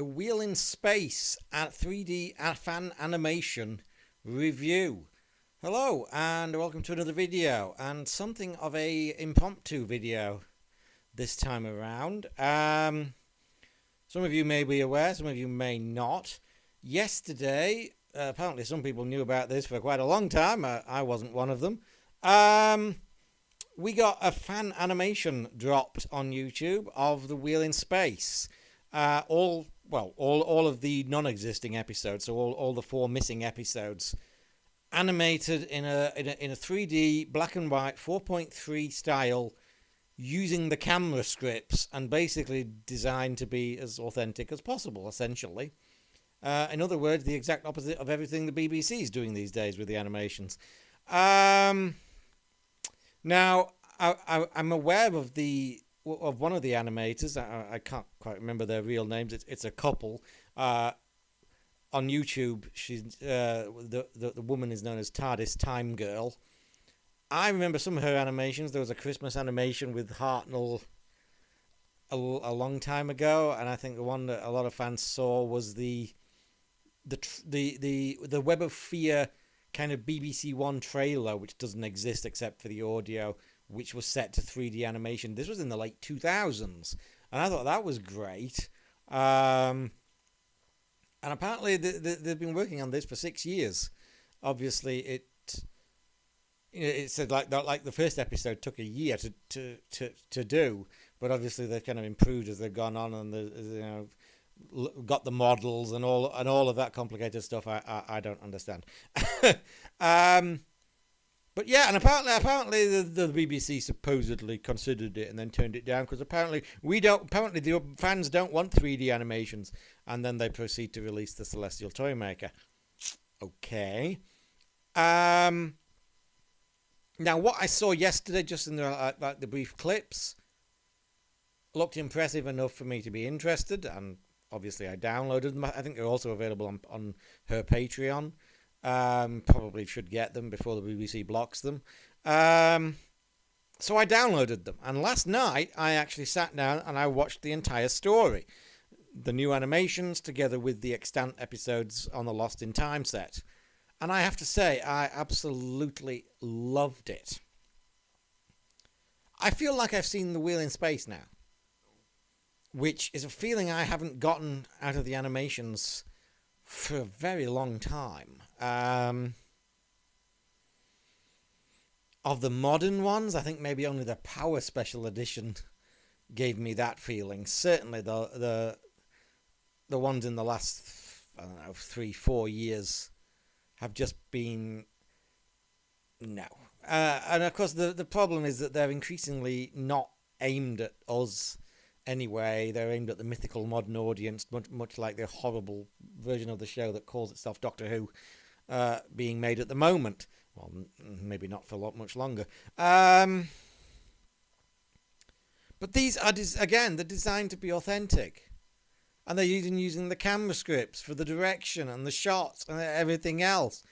The Wheel in Space at 3D fan animation review. Hello and welcome to another video, and something of a impromptu video this time around. Some of you may be aware, some of you may not. Yesterday, apparently some people knew about this for quite a long time. I wasn't one of them. We got a fan animation dropped on YouTube of The Wheel in Space. All of the non-existing episodes, so all the 4 missing episodes, animated in a 3D black and white 4.3 style, using the camera scripts and basically designed to be as authentic as possible, essentially. In other words, the exact opposite of everything the BBC is doing these days with the animations. Now, I'm aware of one of the animators. I can't quite remember their real names. It's a couple. On YouTube, she's the woman is known as TARDIS Time Girl. I remember some of her animations. There was a Christmas animation with Hartnell a long time ago, and I think the one that a lot of fans saw was the Web of Fear kind of BBC One trailer, which doesn't exist except for the audio, which was set to 3D animation. This was in the late 2000s, and I thought that was great. And apparently they've been working on this for 6 years. Obviously, it said like the first episode took a year to do, but obviously they've kind of improved as they've gone on, and got the models and all of that complicated stuff. I don't understand. But yeah, and apparently the BBC supposedly considered it and then turned it down, because apparently the fans don't want 3D animations, and then they proceed to release the Celestial Toymaker. Okay. Now what I saw yesterday, just in the brief clips, looked impressive enough for me to be interested, and obviously I downloaded them. I think they're also available on her Patreon. Probably should get them before the BBC blocks them. So I downloaded them, and last night I actually sat down and I watched the entire story, the new animations together with the extant episodes on the Lost in Time set, and I have to say I absolutely loved it. I feel like I've seen The Wheel in Space now, which is a feeling I haven't gotten out of the animations for a very long time. Of the modern ones, I think maybe only the Power Special Edition gave me that feeling. Certainly the ones in the last, I don't know, 3-4 years have just been no. And of course the problem is that they're increasingly not aimed at us anyway. They're aimed at the mythical modern audience, much like the horrible version of the show that calls itself Doctor Who, being made at the moment. Well, maybe not for much longer. But these are, again, they're designed to be authentic. And they're using the camera scripts for the direction and the shots and everything else.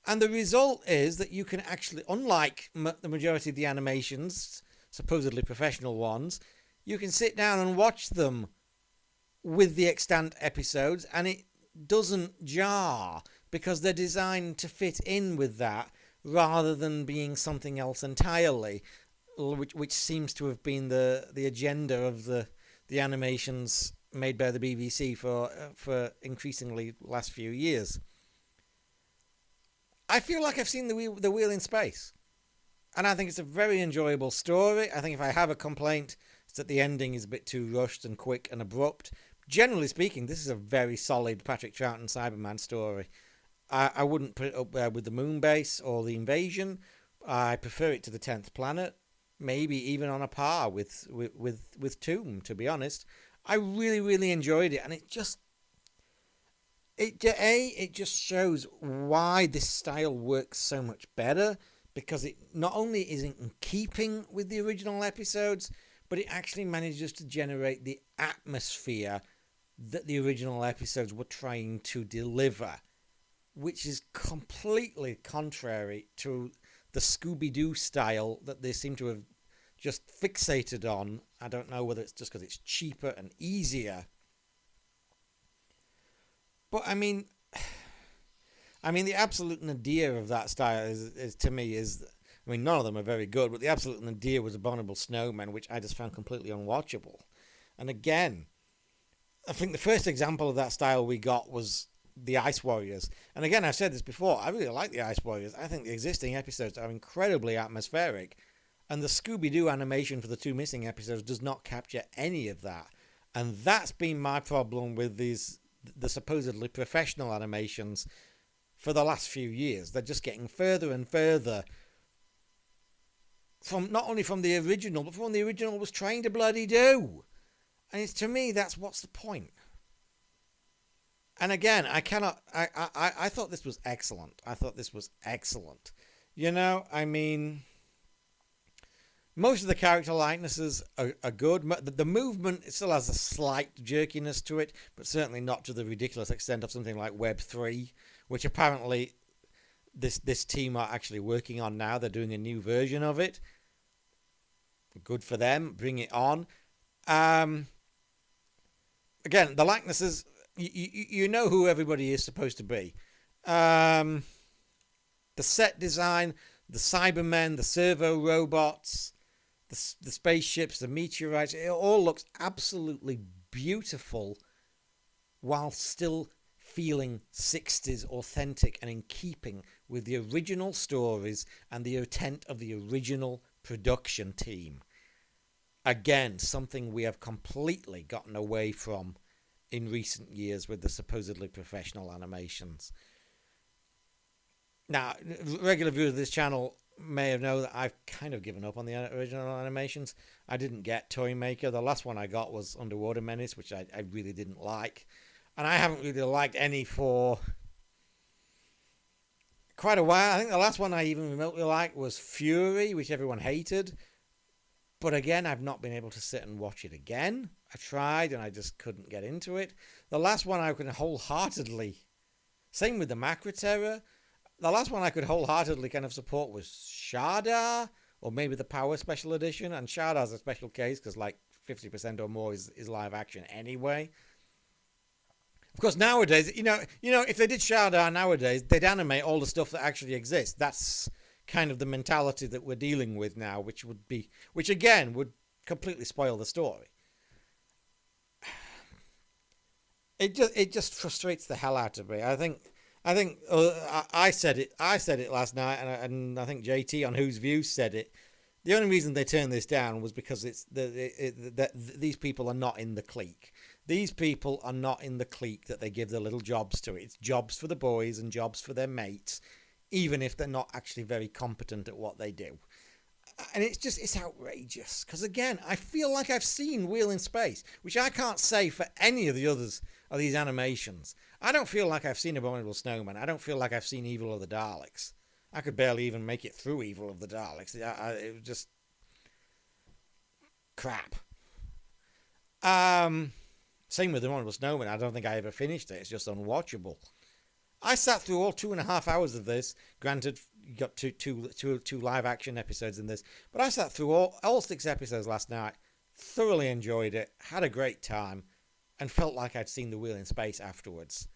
And the result is that you can actually, unlike the majority of the animations, supposedly professional ones, you can sit down and watch them with the extant episodes, and it doesn't jar, because they're designed to fit in with that rather than being something else entirely, which seems to have been the agenda of the animations made by the BBC for increasingly last few years. I feel like I've seen the Wheel in Space, and I think it's a very enjoyable story. I think if I have a complaint, it's that the ending is a bit too rushed and quick and abrupt. Generally speaking, this is a very solid Patrick Troughton Cyberman story. I wouldn't put it up there with the Moon Base or the Invasion. I prefer it to the 10th Planet, maybe even on a par with Tomb, to be honest. I really, really enjoyed it, and it just shows why this style works so much better, because it not only isn't in keeping with the original episodes, but it actually manages to generate the atmosphere that the original episodes were trying to deliver, which is completely contrary to the Scooby-Doo style that they seem to have just fixated on. I don't know whether it's just because it's cheaper and easier, But the absolute nadir of that style is to me is, none of them are very good, but the absolute nadir was Abominable Snowmen, which I just found completely unwatchable. And again, I think the first example of that style we got was the Ice Warriors. And again, I've said this before, I really like the Ice Warriors. I think the existing episodes are incredibly atmospheric. And the Scooby-Doo animation for the two missing episodes does not capture any of that. And that's been my problem with the supposedly professional animations for the last few years. They're just getting further and further from not only from the original, but from what the original was trying to bloody do. And to me, that's what's the point. And again, I thought this was excellent. Most of the character likenesses are good. The movement still has a slight jerkiness to it, but certainly not to the ridiculous extent of something like Web 3, which apparently this team are actually working on now. They're doing a new version of it. Good for them. Bring it on. Again, the likenesses, you know who everybody is supposed to be. The set design, the cybermen, the servo robots, the spaceships, the meteorites, it all looks absolutely beautiful while still feeling 60s authentic and in keeping with the original stories and the intent of the original production team. Again, something we have completely gotten away from in recent years with the supposedly professional animations. Now, regular viewers of this channel may have known that I've kind of given up on the original animations. I didn't get Toy Maker. The last one I got was Underwater Menace, which I really didn't like. And I haven't really liked any for quite a while. I think the last one I even remotely liked was Fury, which everyone hated. But again, I've not been able to sit and watch it again. I tried and I just couldn't get into it. The last one I could wholeheartedly... Same with the Macra Terror. The last one I could wholeheartedly kind of support was Shardar, or maybe the Power Special Edition. And Shardar's a special case because like 50% or more is live action anyway. Of course, nowadays, you know, if they did Shardar nowadays, they'd animate all the stuff that actually exists. That's kind of the mentality that we're dealing with now, which again would completely spoil the story. It just frustrates the hell out of me. I think I said it last night, and I think JT on Whose View said it. The only reason they turned this down was because these people are not in the clique. These people are not in the clique that they give their little jobs to. It's jobs for the boys and jobs for their mates, even if they're not actually very competent at what they do. And it's outrageous. Because again, I feel like I've seen Wheel in Space, which I can't say for any of the others of these animations. I don't feel like I've seen Abominable Snowman. I don't feel like I've seen Evil of the Daleks. I could barely even make it through Evil of the Daleks. It was just crap. Same with Abominable Snowman. I don't think I ever finished it. It's just unwatchable. I sat through all 2.5 hours of this. Granted, you got two live action episodes in this, but I sat through all 6 episodes last night. Thoroughly enjoyed it. Had a great time, and felt like I'd seen the Wheel in Space afterwards.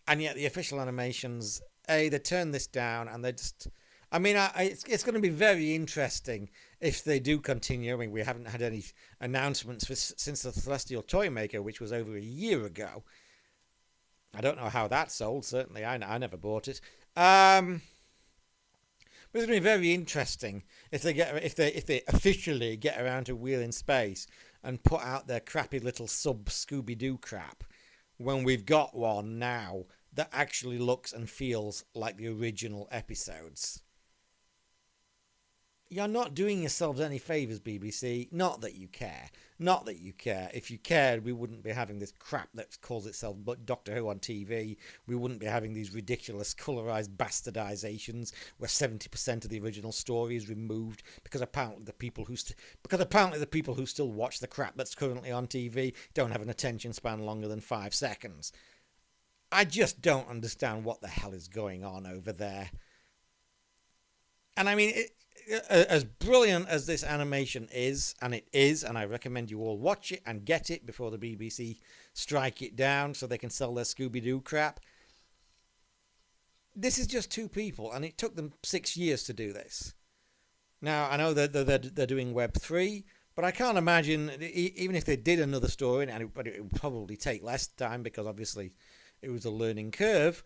And yet the official animations, they turned this down, and they just... it's going to be very interesting if they do continue. We haven't had any announcements since the Celestial Toy Maker, which was over a year ago. I don't know how that sold. Certainly, I never bought it. But it's going to be very interesting if they officially get around to Wheel in Space and put out their crappy little sub Scooby-Doo crap when we've got one now that actually looks and feels like the original episodes. You're not doing yourselves any favours, BBC. Not that you care. If you cared, we wouldn't be having this crap that calls itself Doctor Who on TV. We wouldn't be having these ridiculous colourised bastardisations where 70% of the original story is removed because apparently the people who still watch the crap that's currently on TV don't have an attention span longer than 5 seconds. I just don't understand what the hell is going on over there. And as brilliant as this animation is, and it is, and I recommend you all watch it and get it before the BBC strike it down so they can sell their Scooby-Doo crap. This is just two people, and it took them 6 years to do this. Now, I know that they're doing Web 3, but I can't imagine, even if they did another story, and it would probably take less time because obviously it was a learning curve,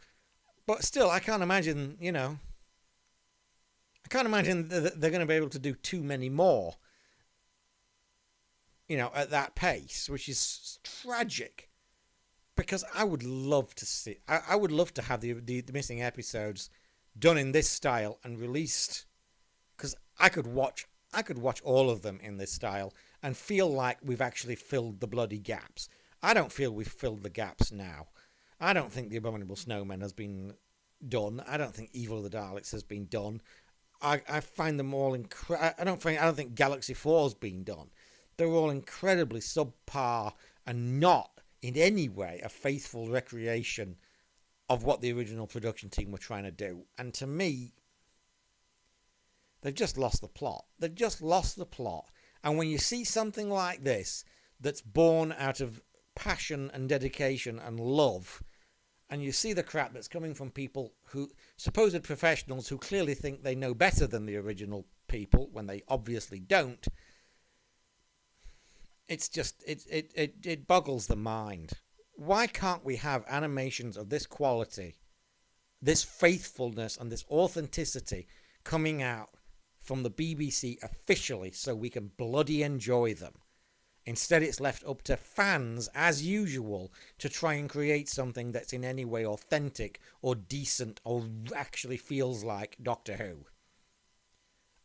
but still, I can't imagine, I can't imagine that they're going to be able to do too many more, at that pace, which is tragic. Because I would love to see, I would love to have the missing episodes done in this style and released. Because I could watch all of them in this style and feel like we've actually filled the bloody gaps. I don't feel we've filled the gaps now. I don't think the Abominable Snowman has been done. I don't think Evil of the Daleks has been done. I find them all I don't think Galaxy 4 has been done. They're all incredibly subpar and not in any way a faithful recreation of what the original production team were trying to do. And to me, they've just lost the plot. They've just lost the plot. And when you see something like this that's born out of passion and dedication and love, and you see the crap that's coming from people who, supposed professionals who clearly think they know better than the original people when they obviously don't, it's just, it boggles the mind. Why can't we have animations of this quality, this faithfulness and this authenticity coming out from the BBC officially so we can bloody enjoy them? Instead, it's left up to fans, as usual, to try and create something that's in any way authentic or decent or actually feels like Doctor Who.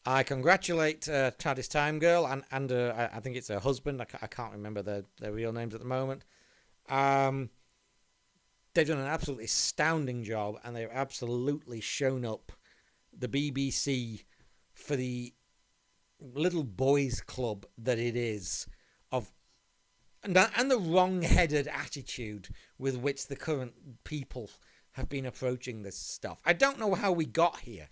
I congratulate TARDIS Time Girl and I think it's her husband. I can't remember their real names at the moment. They've done an absolutely astounding job, and they've absolutely shown up the BBC for the little boys' club that it is, and the wrong-headed attitude with which the current people have been approaching this stuff. I don't know how we got here.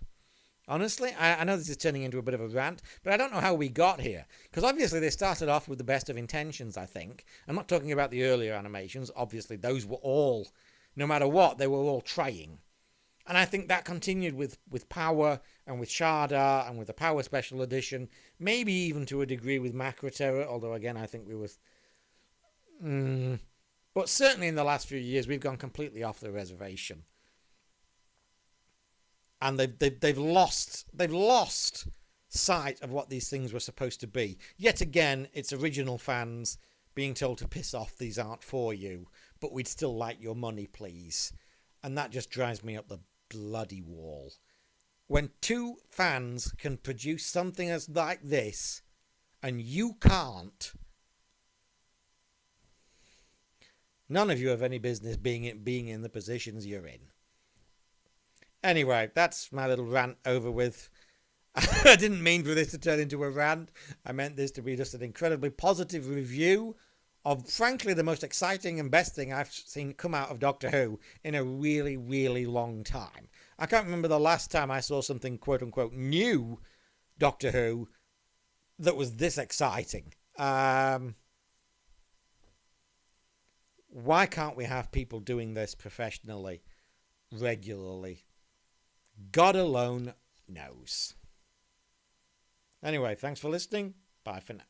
Honestly, I know this is turning into a bit of a rant, but I don't know how we got here. Because obviously they started off with the best of intentions, I think. I'm not talking about the earlier animations. Obviously, those were all, no matter what, they were all trying. And I think that continued with Power and with Shada and with the Power Special Edition. Maybe even to a degree with Macra Terror, although again I think we were... But certainly in the last few years we've gone completely off the reservation. And they've lost sight of what these things were supposed to be. Yet again, it's original fans being told to piss off, these aren't for you, but we'd still like your money, please. And that just drives me up the bloody wall. When two fans can produce something as like this, and you can't, none of you have any business being in the positions you're in. Anyway, that's my little rant over with. I didn't mean for this to turn into a rant. I meant this to be just an incredibly positive review of, frankly, the most exciting and best thing I've seen come out of Doctor Who in a really, really long time. I can't remember the last time I saw something quote-unquote new Doctor Who that was this exciting. Why can't we have people doing this professionally, regularly? God alone knows. Anyway, thanks for listening. Bye for now.